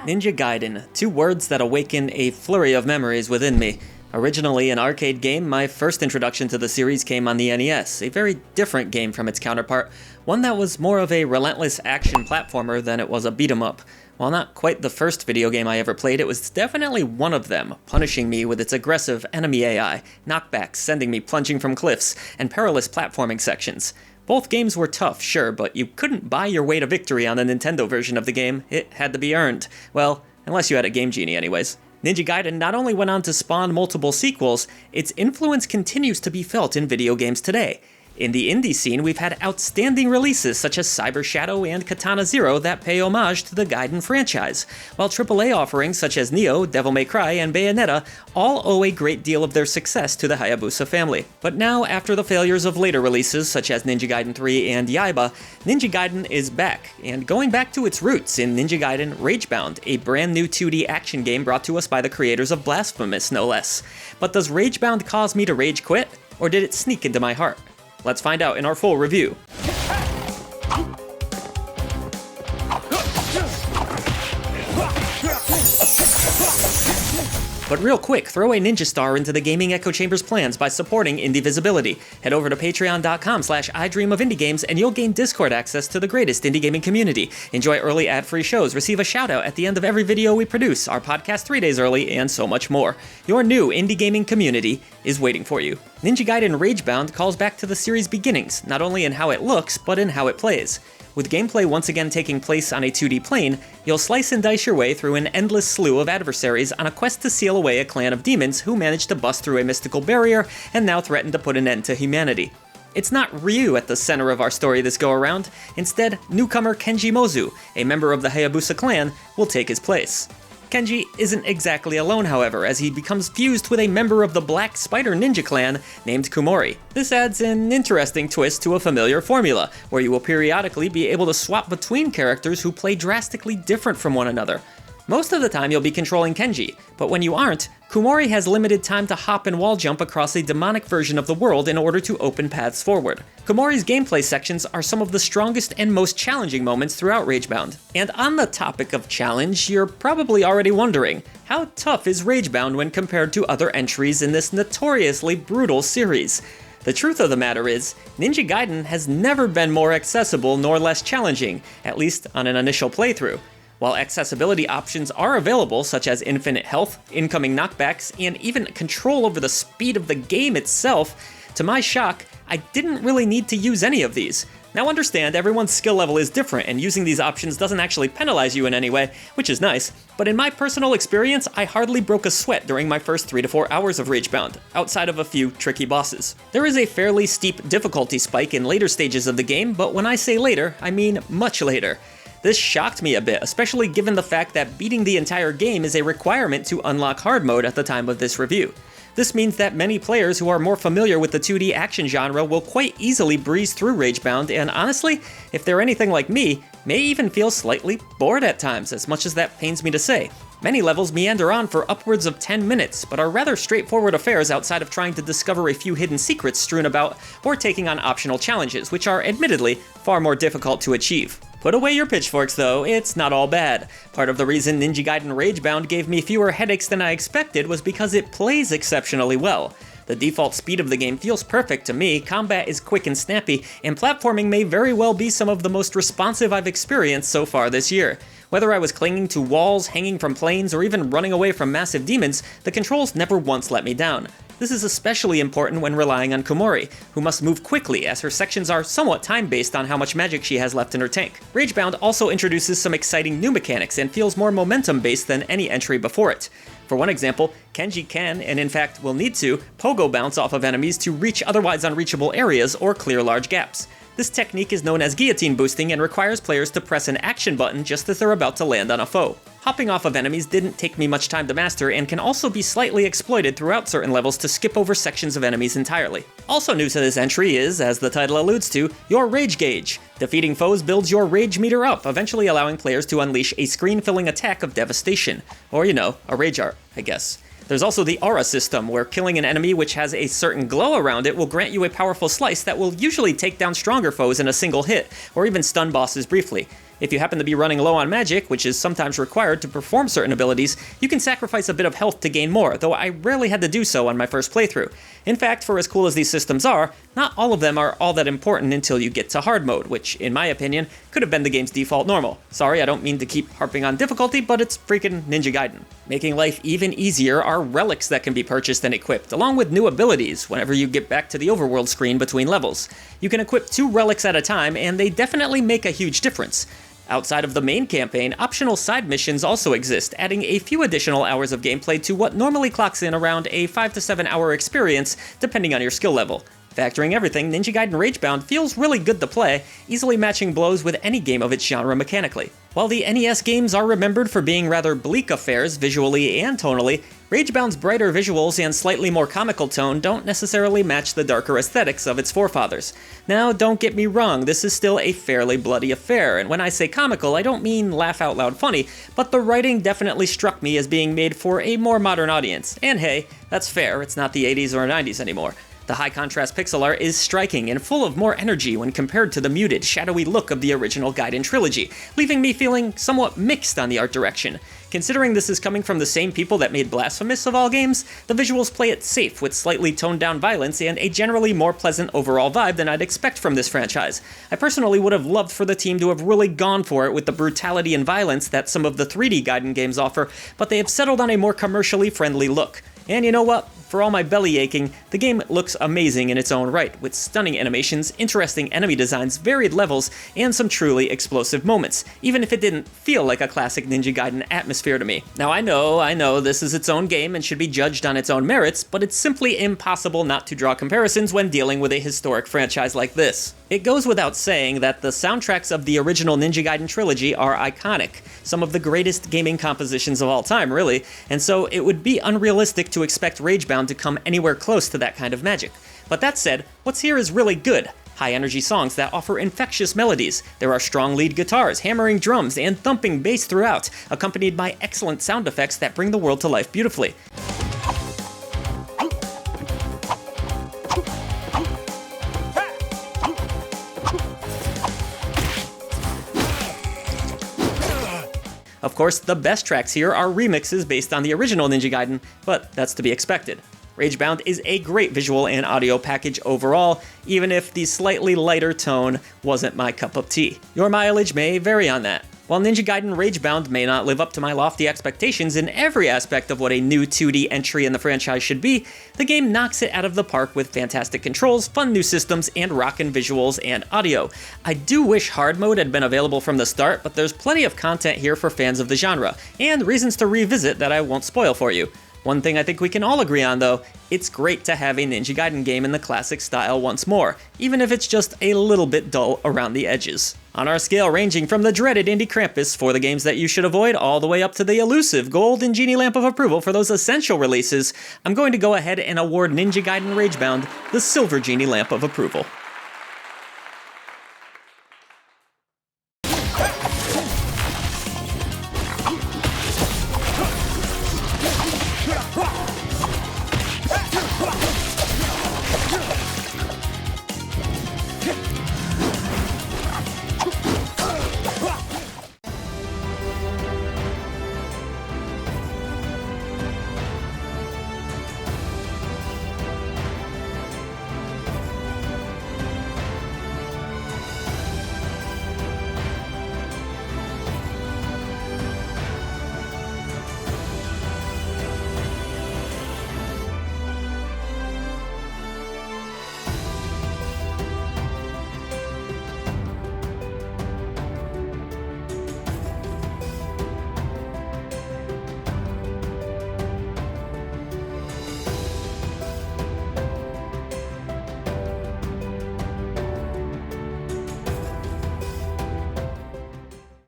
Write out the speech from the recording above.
Ninja Gaiden, two words that awaken a flurry of memories within me. Originally an arcade game, my first introduction to the series came on the NES, a very different game from its counterpart, one that was more of a relentless action platformer than it was a beat-em-up. While not quite the first video game I ever played, it was definitely one of them, punishing me with its aggressive enemy AI, knockbacks sending me plunging from cliffs, and perilous platforming sections. Both games were tough, sure, but you couldn't buy your way to victory on the Nintendo version of the game. It had to be earned. Well, unless you had a Game Genie anyways. Ninja Gaiden not only went on to spawn multiple sequels, its influence continues to be felt in video games today. In the indie scene, we've had outstanding releases such as Cyber Shadow and Katana Zero that pay homage to the Gaiden franchise, while AAA offerings such as Nioh, Devil May Cry, and Bayonetta all owe a great deal of their success to the Hayabusa family. But now, after the failures of later releases such as Ninja Gaiden 3 and Yaiba, Ninja Gaiden is back, and going back to its roots in Ninja Gaiden Ragebound, a brand new 2D action game brought to us by the creators of Blasphemous, no less. But does Ragebound cause me to rage quit, or did it sneak into my heart? Let's find out in our full review. But real quick, throw a ninja star into the Gaming Echo Chamber's plans by supporting indie visibility. Head over to patreon.com/idreamofindiegames and you'll gain Discord access to the greatest indie gaming community. Enjoy early ad-free shows, receive a shout-out at the end of every video we produce, our podcast 3 days early, and so much more. Your new indie gaming community is waiting for you. Ninja Gaiden Ragebound calls back to the series' beginnings, not only in how it looks, but in how it plays. With gameplay once again taking place on a 2D plane, you'll slice and dice your way through an endless slew of adversaries on a quest to seal away a clan of demons who managed to bust through a mystical barrier and now threaten to put an end to humanity. It's not Ryu at the center of our story this go-around. Instead, newcomer Kenji Mozu, a member of the Hayabusa clan, will take his place. Kenji isn't exactly alone, however, as he becomes fused with a member of the Black Spider Ninja clan named Kumori. This adds an interesting twist to a familiar formula, where you will periodically be able to swap between characters who play drastically different from one another. Most of the time you'll be controlling Kenji, but when you aren't, Kumori has limited time to hop and wall jump across a demonic version of the world in order to open paths forward. Kumori's gameplay sections are some of the strongest and most challenging moments throughout Ragebound. And on the topic of challenge, you're probably already wondering, how tough is Ragebound when compared to other entries in this notoriously brutal series? The truth of the matter is, Ninja Gaiden has never been more accessible nor less challenging, at least on an initial playthrough. While accessibility options are available, such as infinite health, incoming knockbacks, and even control over the speed of the game itself, to my shock, I didn't really need to use any of these. Now understand, everyone's skill level is different, and using these options doesn't actually penalize you in any way, which is nice, but in my personal experience, I hardly broke a sweat during my first 3 to 4 hours of Ragebound, outside of a few tricky bosses. There is a fairly steep difficulty spike in later stages of the game, but when I say later, I mean much later. This shocked me a bit, especially given the fact that beating the entire game is a requirement to unlock hard mode at the time of this review. This means that many players who are more familiar with the 2D action genre will quite easily breeze through Ragebound, and honestly, if they're anything like me, may even feel slightly bored at times, as much as that pains me to say. Many levels meander on for upwards of 10 minutes, but are rather straightforward affairs outside of trying to discover a few hidden secrets strewn about, or taking on optional challenges, which are admittedly far more difficult to achieve. Put away your pitchforks though, it's not all bad. Part of the reason Ninja Gaiden Ragebound gave me fewer headaches than I expected was because it plays exceptionally well. The default speed of the game feels perfect to me, combat is quick and snappy, and platforming may very well be some of the most responsive I've experienced so far this year. Whether I was clinging to walls, hanging from planes, or even running away from massive demons, the controls never once let me down. This is especially important when relying on Kumori, who must move quickly as her sections are somewhat time-based on how much magic she has left in her tank. Ragebound also introduces some exciting new mechanics and feels more momentum-based than any entry before it. For one example, Kenji can, and in fact will need to, pogo bounce off of enemies to reach otherwise unreachable areas or clear large gaps. This technique is known as guillotine boosting and requires players to press an action button just as they're about to land on a foe. Hopping off of enemies didn't take me much time to master and can also be slightly exploited throughout certain levels to skip over sections of enemies entirely. Also new to this entry is, as the title alludes to, your rage gauge. Defeating foes builds your rage meter up, eventually allowing players to unleash a screen-filling attack of devastation. Or, a rage art, I guess. There's also the aura system, where killing an enemy which has a certain glow around it will grant you a powerful slice that will usually take down stronger foes in a single hit, or even stun bosses briefly. If you happen to be running low on magic, which is sometimes required to perform certain abilities, you can sacrifice a bit of health to gain more, though I rarely had to do so on my first playthrough. In fact, for as cool as these systems are, not all of them are all that important until you get to hard mode, which, in my opinion, could have been the game's default normal. Sorry, I don't mean to keep harping on difficulty, but it's freaking Ninja Gaiden. Making life even easier are relics that can be purchased and equipped, along with new abilities whenever you get back to the overworld screen between levels. You can equip 2 relics at a time, and they definitely make a huge difference. Outside of the main campaign, optional side missions also exist, adding a few additional hours of gameplay to what normally clocks in around a 5 to 7 hour experience, depending on your skill level. Factoring everything, Ninja Gaiden Ragebound feels really good to play, easily matching blows with any game of its genre mechanically. While the NES games are remembered for being rather bleak affairs visually and tonally, Ragebound's brighter visuals and slightly more comical tone don't necessarily match the darker aesthetics of its forefathers. Now, don't get me wrong, this is still a fairly bloody affair, and when I say comical, I don't mean laugh out loud funny, but the writing definitely struck me as being made for a more modern audience. And hey, that's fair, it's not the 80s or 90s anymore. The high-contrast pixel art is striking and full of more energy when compared to the muted, shadowy look of the original Gaiden trilogy, leaving me feeling somewhat mixed on the art direction. Considering this is coming from the same people that made Blasphemous of all games, the visuals play it safe with slightly toned-down violence and a generally more pleasant overall vibe than I'd expect from this franchise. I personally would have loved for the team to have really gone for it with the brutality and violence that some of the 3D Gaiden games offer, but they have settled on a more commercially friendly look. And you know what? For all my belly aching, the game looks amazing in its own right, with stunning animations, interesting enemy designs, varied levels, and some truly explosive moments, even if it didn't feel like a classic Ninja Gaiden atmosphere to me. Now I know, this is its own game and should be judged on its own merits, but it's simply impossible not to draw comparisons when dealing with a historic franchise like this. It goes without saying that the soundtracks of the original Ninja Gaiden trilogy are iconic, some of the greatest gaming compositions of all time, really, and so it would be unrealistic to expect Ragebound to come anywhere close to that kind of magic. But that said, what's here is really good. High-energy songs that offer infectious melodies. There are strong lead guitars, hammering drums, and thumping bass throughout, accompanied by excellent sound effects that bring the world to life beautifully. Of course, the best tracks here are remixes based on the original Ninja Gaiden, but that's to be expected. Ragebound is a great visual and audio package overall, even if the slightly lighter tone wasn't my cup of tea. Your mileage may vary on that. While Ninja Gaiden Ragebound may not live up to my lofty expectations in every aspect of what a new 2D entry in the franchise should be, the game knocks it out of the park with fantastic controls, fun new systems, and rockin' visuals and audio. I do wish hard mode had been available from the start, but there's plenty of content here for fans of the genre, and reasons to revisit that I won't spoil for you. One thing I think we can all agree on, though, it's great to have a Ninja Gaiden game in the classic style once more, even if it's just a little bit dull around the edges. On our scale ranging from the dreaded Indie Krampus for the games that you should avoid all the way up to the elusive Golden Genie Lamp of Approval for those essential releases, I'm going to go ahead and award Ninja Gaiden Ragebound the Silver Genie Lamp of Approval.